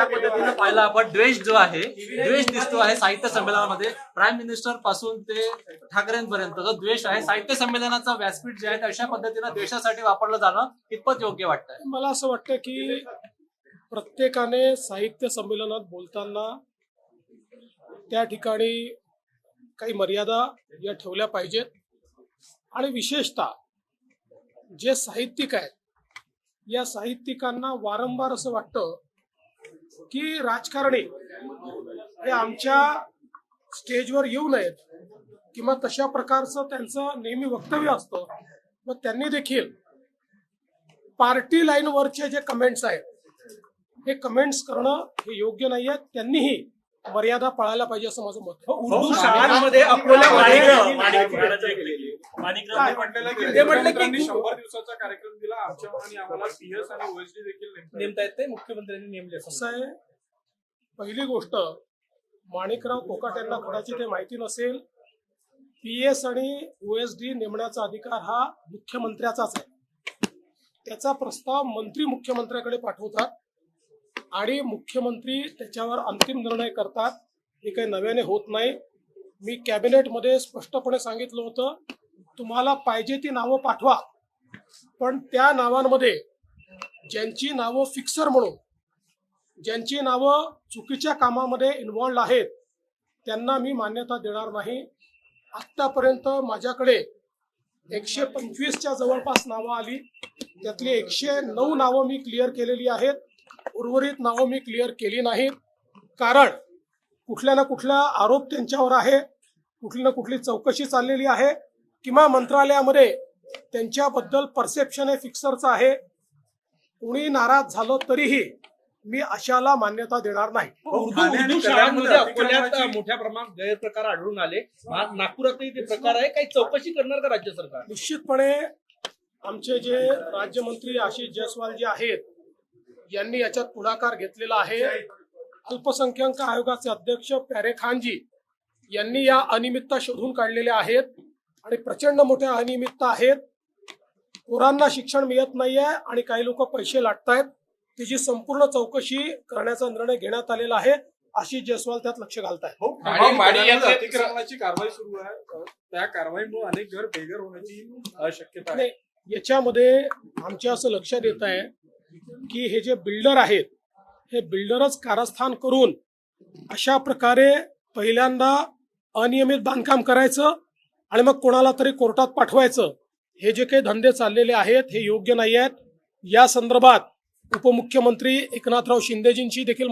ज्या पद्धतीने पाहिलं आपण द्वेष जो आहे द्वेष दिसतो आहे साहित्य संमेलनामध्ये प्राईम मिनिस्टर पासून ते ठाकरेंपर्यंत जो द्वेष आहे साहित्य संमेलनाचा व्यासपीठ जे आहे अशा पद्धतीने द्वेषासाठी वापरलं जाणं कितपत योग्य वाटतंय? मला असं वाटतं की प्रत्येकाने साहित्य संमेलनात बोलताना त्या ठिकाणी काही मर्यादा या ठेवल्या पाहिजेत आणि विशेषतः जे साहित्यिक आहेत या साहित्यिकांना वारंवार असं वाटतं की राजकारणी हे आमच्या स्टेजवर येऊ नयेत किंवा तशा प्रकारचं त्यांचं नेहमी वक्तव्य असतं. मग त्यांनी देखील पार्टी लाईनवरचे जे कमेंट्स आहेत हे कमेंट्स करणं हे योग्य नाही आहे. त्यांनीही मर्यादा पाळायला पाहिजे असं माझं मत आहे. उर्दू शाळांमध्ये अकोला ते म्हटलं की 100 दिवसाचा कार्यक्रम दिला आमच्या आणि आम्हाला पीएस आणि ओएसडी देखील नेमता येते मुख्यमंत्र्यांनी नेमले. असं आहे, पहिली गोष्ट माणिकराव कोकाटे यांना कदाचित हे माहिती नसेल, पीएस आणि ओएसडी नेमण्याचा अधिकार हा मुख्यमंत्र्याचाच आहे. त्याचा प्रस्ताव मंत्री मुख्यमंत्र्याकडे पाठवतात आणि मुख्यमंत्री त्याच्यावर अंतिम निर्णय करतात. हे काही नव्याने होत नाही. मी कॅबिनेटमध्ये स्पष्टपणे सांगितलं होतं, तुम्हाला पाहिजे ती नावं पाठवा, पण त्या नावांमध्ये ज्यांची नावं फिक्सर म्हणून ज्यांची नावं चुकीच्या कामामध्ये इन्व्हॉल्ड आहेत त्यांना मी मान्यता देणार नाही. आत्तापर्यंत माझ्याकडे 125च्या जवळपास नावं आली, त्यातली 109 नावं मी क्लिअर केलेली आहेत. उर्वरित नावं मी क्लिअर केली नाहीत, कारण कुठल्या ना कुठला आरोप त्यांच्यावर आहे, कुठली ना कुठली चौकशी चाललेली आहे किंवा मंत्रालयामध्ये त्यांच्याबद्दल परसेप्शन हे फिक्सरचं आहे. कोणी नाराज झालं तरीही मी अशाला मान्यता देणार नाही. उर्दू शाळांमध्ये अकोल्यात मोठ्या प्रमाणात गैरप्रकार आढळून आले. नागपुरातही ते प्रकार आहे. काही चौकशी करणार का राज्य सरकार? निश्चितपणे आमचे जे राज्यमंत्री आशिष जयस्वाल जे आहेत यांनी याच्यात पुढाकार घेतलेला आहे. अल्पसंख्याक आयोगाचे अध्यक्ष प्यारे खानजी यांनी या अनियमितता शोधून काढलेल्या आहेत आणि प्रचंड मोठ्या अनियमितता आहेत. पोरांना शिक्षण मिळत नाहीये आणि काही लोक पैसे लाटतायत. त्याची संपूर्ण चौकशी करण्याचा निर्णय घेण्यात आलेला आहे. आशिष जयस्वाल त्यात लक्ष घालतायत. अतिक्रमणाची कारवाई सुरू आहे, त्या कारवाईमुळे अनेक घर बेघर होण्याची शक्यता आहे. याच्यामध्ये आमच्या असं लक्षात येत आहे की हे जे बिल्डर आहेत हे बिल्डरच कारस्थान करून अशा प्रकारे पहिल्यांदा अनियमित बांधकाम करायचं आणि मग कोणाला तरी कोर्टात पाठवायचं. हे जे काही धंदे चाललेले आहेत हे योग्य नाही आहेत. या संदर्भात उपमुख्यमंत्री एकनाथराव शिंदेजींची देखील